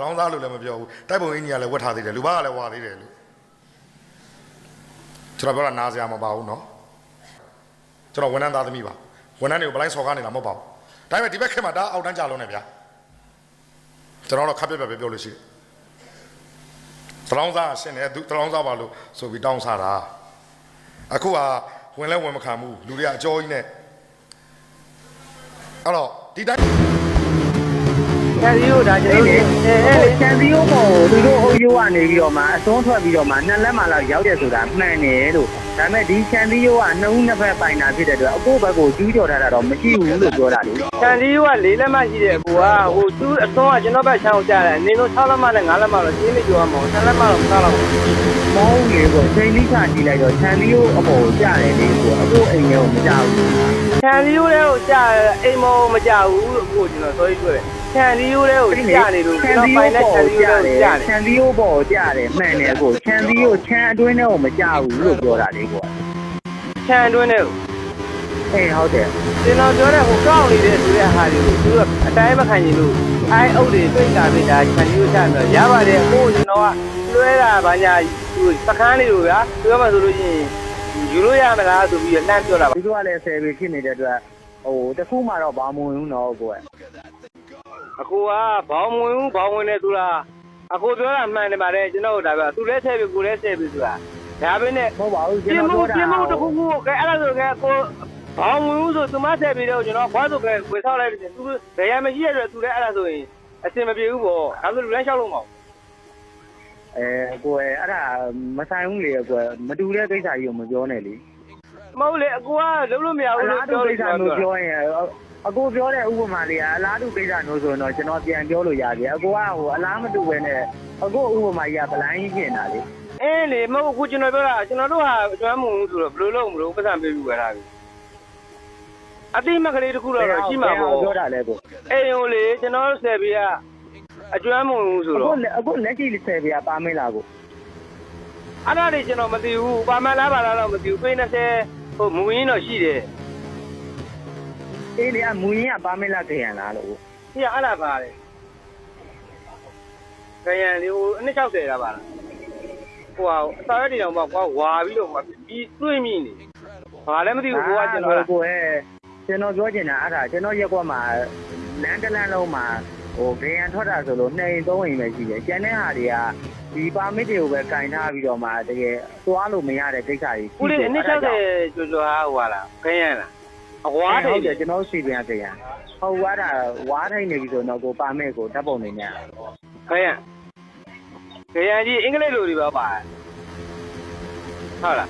လောင်းသားလို့လည်းမပြောဘူးတိုက်ပုံအင်းကြီးကလည်းဝတ်ထားသေးတယ်လူဘာကလည်းဝါသေးတယ်လို့ကျွန်တော်ပြောတာနားစရာမပါဘူးနော်ကျွန်တော်ဝန်ထမ်းသားသမီးပါဝန်ထမ်းတွေကိုဘလိုင်းစော်ကားနေတာမဟုတ်ပါဘူးဒါပေမဲ့ဒီဘက်ခေတ်မှာဒါအောက်တန်းကြလုံးနေဗျာကျွန်တော်တော့ခပ်ပြက်ပြက်ပဲပြောလို့ရှိတယ်တလောင်းသားရှင်းတယ်သူတလောင်းသားပါလို့ဆိုပြီးတောင်းစားတာအခုကဝင်လဲဝင်မခံဘူးလူတွေကအကြောကြီးနဲ့အဲ့တော့ဒီတိုင်းချန်စီယိုဒါကျွန်တော်ချန်စီယိုကိုသူတို့အုပ်ရိုးကနေပြီးတော့မှအစွန်းထွက်ပြီးတော့မှနှစ်လက်မှလောက်ရောက်တယ်ဆိုတာမှန်တယ်လို့ဒါပေမဲ့ဒီချန်စီယိုကနှစ်ဦးနှစ်ဖက်ပိုင်တာဖြစ်တဲ့အတွက်အကိုဘက်ကိုကျူးကျော်ထားတာတော့မရှိဘူးလို့ပြောတာလေချန်စီယိုက၄လက်မှရှိတယ်အကိုကဟိုသူ့အစွန်းကကျွန်တော်ဘက်ချောင်းကြတယ်အနည်းဆုံး6လက်မှနဲ့5လက်မှတော့ရှင်းနေကြောရမှာ10လက်မှတော့မစားတော့ဘူးမောင်းလေကိုချိန်လိခါကြည့်လိုက်တော့ချန်စီယိုအပေါ်ကြတယ်လေကိုအကိုအိမ်ရောမကြဘူးချန်စီယိုလည်းကိုကြအိမ်မောမကြဘူးလို့ကိုကျွန်တော်ဆိုပြီးပြောတယ်ချန်စီယိုလည်းကိုကြနေလို့ကျွန်တော်ပိုင်တဲ့ချန်စီယိုလည်းကြတယ်ချန်စီယိုပေါ်ကြတယ်မှန်တယ်ကိုချန်စီယိုချန်အတွင်းထဲကိုမကြဘူးလို့ပြောတာလေကိုချန်အတွင်းထဲကိုအေးဟုတ်တယ်ကျွန်တော်ပြောတဲ့ဟိုကောက်နေတဲ့ဆိုတဲ့ဟာတွေကိုသူကအတိုင်းမခံရင်လို့အိုင်းအုပ်တွေတွေ့တာမိတာချန်စီယိုကြတယ်ရပါတယ်ကိုကျွန်တော်ကလွဲတာဗညာသူစခန်းလေးလိုဗျာပြောမှဆိုလို့ရှိရင်ယူလို့ရမလားဆိုပြီးလှမ်းပြောတာပါသူကလည်း10ပေဖြစ်နေတဲ့အတွက်ဟိုတခုမှတော့ဘာမဝင်ဘူးနော်ကိုအခုကဘောင်းဝင်ဘူးဘောင်းဝင်နေသူလားအခုပြောတာမှန်တယ်ပါတယ်ကျွန်တော်ဒါပဲသူလည်း10ပေကိုလည်း10ပေဆိုတာဒါပဲနဲ့မဟုတ်ပါဘူးကျွန်တော်ပြောတာပြင်မှုတခုခုကဲအဲ့ဒါဆိုကဲကိုဘောင်းဝင်ဘူးဆိုသူမ10ပေတော့ကျွန်တော်ဘာဆိုကဲဝင်ဆောက်လိုက်တယ်သူဘယ်ရမရှိရတဲ့သူလည်းအဲ့ဒါဆိုရင်အစင်မပြေဘူးပေါ့ဒါဆိုလူလည်းလျှောက်လို့မဟုတ်ကိုအဲ့ဒါမဆိုင်ဘူးလေကိုမတူတဲ့ကိစ္စကြီးကိုမပြောနဲ့လေမဟုတ်လေအကူကလုံးလို့မရဘူးလို့ပြောလို့ပြောရင်အကူပြောတဲ့ဥပမာလေးကအလားတူကိစ္စမျိုးဆိုတော့ကျွန်တော်ပြန်ပြောလို့ရတယ်အကူကဟိုအလားမတူပဲနဲ့အကူဥပမာကြီးကဗလိုင်းကြီးပြင်တာလေအေးလေမဟုတ်အခုကျွန်တော်ပြောတာကျွန်တော်တို့ဟာကျွမ်းမှုဆိုတော့ဘယ်လိုလုပ်မလို့ပတ်စံပေးပြီးဝယ်တာပြီအတိမကလေးတခုတော့ရှိမှာပေါ့ပြောတာလဲကိုအေးဟိုလေကျွန်တော်10ပြအကျွမ်းမှုဆိုတော့အခုလက်ရှိ10ပြပါမင်းလားကိုအဲ့ဒါတွေကျွန်တော်မသိဘူးပါမလားပါလားတော့မသိဘူး20ဟိုမူရင်းတော့ရှိတယ်အေးလေမူရင်းကပါမလားခရံလားလို့ဟိအဲ့ဒါပါတယ်ခရံလေးဟိုအနှစ်60တာပါလားဟိုဟာအစာရည်တောင်ပေါ့ကွာဝါပြီးတော့ပြီးတွေးမိနေဘာလည်းမသိဘူးကိုကကျွန်တော်ကိုကျွန်တော်ပြောချင်တာအဲ့ဒါကျွန်တော်ရက်ကွက်မှာလမ်းတစ်လမ်းလုံးမှာဟိုခရံထွက်တာဆိုလို့2အိမ်3အိမ်ပဲရှိတယ်ကျန်တဲ့ဟာတွေကဒီပါမစ်တွေကိုပဲကင်ထားပြီးတော့မှတကယ်သွားလို့မရတဲ့ကိစ္စကြီးဦးလေးအနှစ်60ကျော်ကျော်ဟာဟိုလားခရံလားအဝါးတယ်ကျွန်တော်စီပြန်ခရံဟိုဝါးတာဝါးထိုင်နေပြီဆိုတော့ကိုပါမစ်ကိုဓာတ်ပုံနေညာခရံကြီးအင်္ဂလိပ်လိုတွေပဲပါဟုတ်လား